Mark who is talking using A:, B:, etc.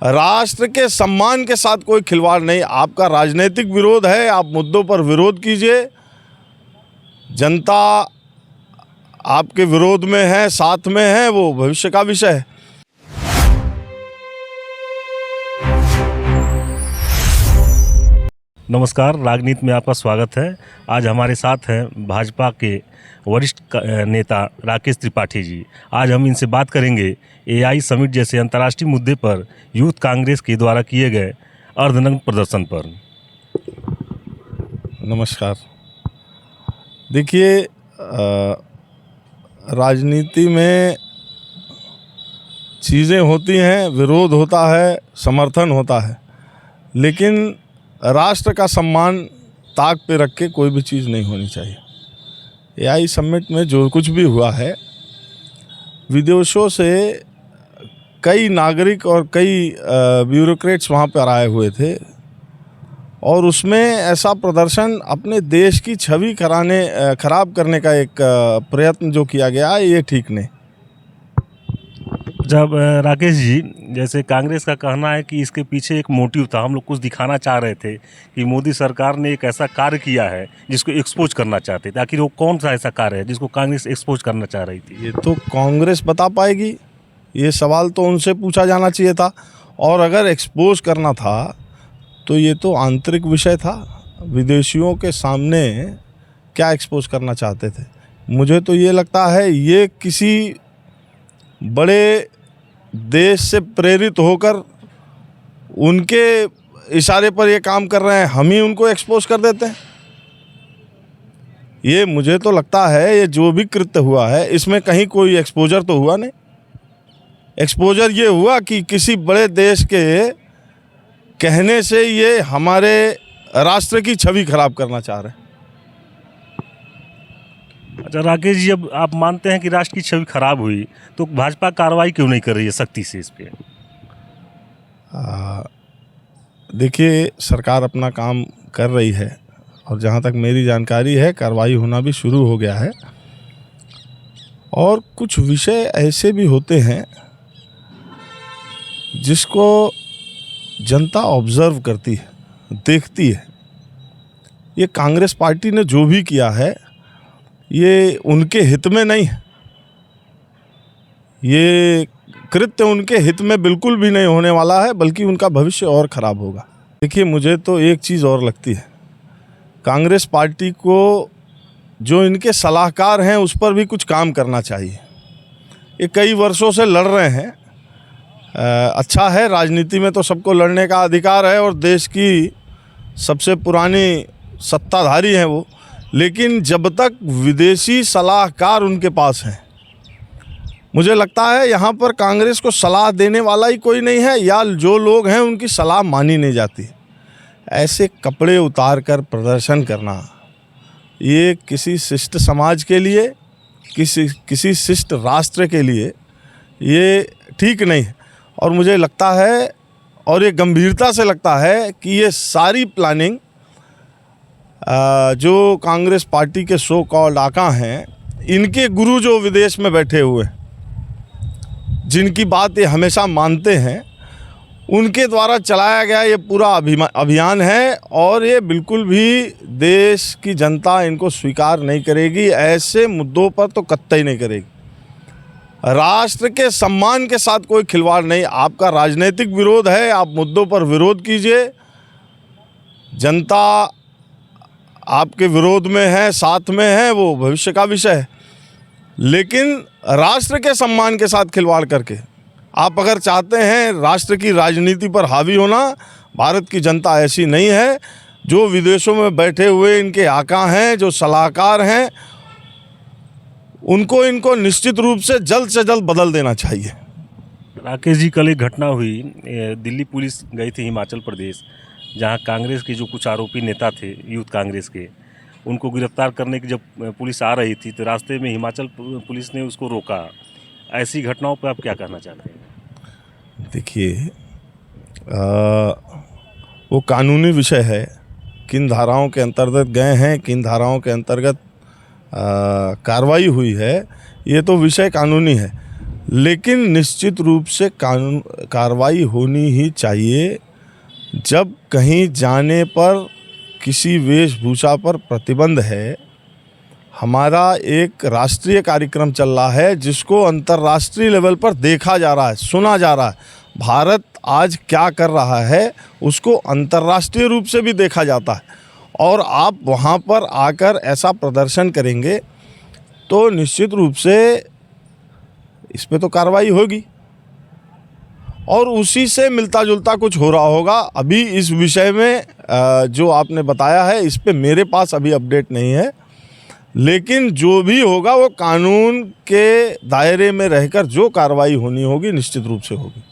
A: राष्ट्र के सम्मान के साथ कोई खिलवाड़ नहीं। आपका राजनीतिक विरोध है, आप मुद्दों पर विरोध कीजिए। जनता आपके विरोध में है, साथ में है, वो भविष्य का विषय है।
B: नमस्कार, राजनीति में आपका स्वागत है। आज हमारे साथ हैं भाजपा के वरिष्ठ नेता राकेश त्रिपाठी जी। आज हम इनसे बात करेंगे एआई समिट जैसे अंतर्राष्ट्रीय मुद्दे पर यूथ कांग्रेस के द्वारा किए गए अर्धनग्न प्रदर्शन पर।
A: नमस्कार। देखिए, राजनीति में चीज़ें होती हैं, विरोध होता है, समर्थन होता है, लेकिन राष्ट्र का सम्मान ताक पे रख के कोई भी चीज़ नहीं होनी चाहिए। एआई समिट में जो कुछ भी हुआ है, विदेशों से कई नागरिक और कई ब्यूरोक्रेट्स वहाँ पर आए हुए थे और उसमें ऐसा प्रदर्शन अपने देश की छवि खराब करने का एक प्रयत्न जो किया गया, ये ठीक नहीं।
B: जब राकेश जी, जैसे कांग्रेस का कहना है कि इसके पीछे एक मोटिव था, हम लोग कुछ दिखाना चाह रहे थे कि मोदी सरकार ने एक ऐसा कार्य किया है जिसको एक्सपोज करना चाहते थे। आखिर वो कौन सा ऐसा कार्य है जिसको कांग्रेस एक्सपोज करना चाह रही थी?
A: ये तो कांग्रेस बता पाएगी, ये सवाल तो उनसे पूछा जाना चाहिए था। और अगर एक्सपोज करना था तो ये तो आंतरिक विषय था। विदेशियों के सामने क्या एक्सपोज करना चाहते थे? मुझे तो ये लगता है ये किसी बड़े देश से प्रेरित होकर उनके इशारे पर ये काम कर रहे हैं, हम ही उनको एक्सपोज कर देते हैं। ये मुझे तो लगता है ये जो भी कृत्य हुआ है इसमें कहीं कोई एक्सपोजर तो हुआ नहीं। एक्सपोजर ये हुआ कि किसी बड़े देश के कहने से ये हमारे राष्ट्र की छवि खराब करना चाह रहे हैं।
B: अच्छा राकेश जी, अब आप मानते हैं कि राष्ट्र की छवि खराब हुई तो भाजपा कार्रवाई क्यों नहीं कर रही है सख्ती से इस पे?
A: देखिए, सरकार अपना काम कर रही है और जहाँ तक मेरी जानकारी है कार्रवाई होना भी शुरू हो गया है। और कुछ विषय ऐसे भी होते हैं जिसको जनता ऑब्जर्व करती है, देखती है। ये कांग्रेस पार्टी ने जो भी किया है ये उनके हित में नहीं है। ये कृत्य उनके हित में बिल्कुल भी नहीं होने वाला है, बल्कि उनका भविष्य और ख़राब होगा। देखिए, मुझे तो एक चीज़ और लगती है, कांग्रेस पार्टी को जो इनके सलाहकार हैं उस पर भी कुछ काम करना चाहिए। ये कई वर्षों से लड़ रहे हैं। अच्छा है, राजनीति में तो सबको लड़ने का अधिकार है और देश की सबसे पुरानी सत्ताधारी हैं वो, लेकिन जब तक विदेशी सलाहकार उनके पास हैं, मुझे लगता है यहाँ पर कांग्रेस को सलाह देने वाला ही कोई नहीं है, या जो लोग हैं उनकी सलाह मानी नहीं जाती। ऐसे कपड़े उतार कर प्रदर्शन करना ये किसी शिष्ट समाज के लिए, किसी शिष्ट राष्ट्र के लिए ये ठीक नहीं है। और मुझे लगता है, और ये गंभीरता से लगता है, कि ये सारी प्लानिंग जो कांग्रेस पार्टी के सो कॉल्ड आका हैं, इनके गुरु जो विदेश में बैठे हुए, जिनकी बात ये हमेशा मानते हैं, उनके द्वारा चलाया गया ये पूरा अभियान है। और ये बिल्कुल भी देश की जनता इनको स्वीकार नहीं करेगी। ऐसे मुद्दों पर तो कतई नहीं करेगी। राष्ट्र के सम्मान के साथ कोई खिलवाड़ नहीं। आपका राजनीतिक विरोध है, आप मुद्दों पर विरोध कीजिए। जनता आपके विरोध में है, साथ में है, वो भविष्य का विषय है। लेकिन राष्ट्र के सम्मान के साथ खिलवाड़ करके आप अगर चाहते हैं राष्ट्र की राजनीति पर हावी होना, भारत की जनता ऐसी नहीं है। जो विदेशों में बैठे हुए इनके आका हैं, जो सलाहकार हैं, इनको निश्चित रूप से जल्द बदल देना चाहिए।
B: राकेश जी, कल एक घटना हुई, दिल्ली पुलिस गई थी हिमाचल प्रदेश, जहां कांग्रेस के जो कुछ आरोपी नेता थे यूथ कांग्रेस के, उनको गिरफ्तार करने की जब पुलिस आ रही थी तो रास्ते में हिमाचल पुलिस ने उसको रोका। ऐसी घटनाओं पर आप क्या कहना चाहते हैं?
A: देखिए, वो कानूनी विषय है, किन धाराओं के अंतर्गत गए हैं, किन धाराओं के अंतर्गत कार्रवाई हुई है, ये तो विषय कानूनी है। लेकिन निश्चित रूप से कानून कार्रवाई होनी ही चाहिए। जब कहीं जाने पर किसी वेशभूषा पर प्रतिबंध है, हमारा एक राष्ट्रीय कार्यक्रम चल रहा है जिसको अंतर्राष्ट्रीय लेवल पर देखा जा रहा है, सुना जा रहा है। भारत आज क्या कर रहा है उसको अंतर्राष्ट्रीय रूप से भी देखा जाता है, और आप वहाँ पर आकर ऐसा प्रदर्शन करेंगे तो निश्चित रूप से इस पे तो कार्रवाई होगी, और उसी से मिलता जुलता कुछ हो रहा होगा। अभी इस विषय में जो आपने बताया है इस पे मेरे पास अभी अपडेट नहीं है, लेकिन जो भी होगा वो कानून के दायरे में रहकर जो कार्रवाई होनी होगी निश्चित रूप से होगी।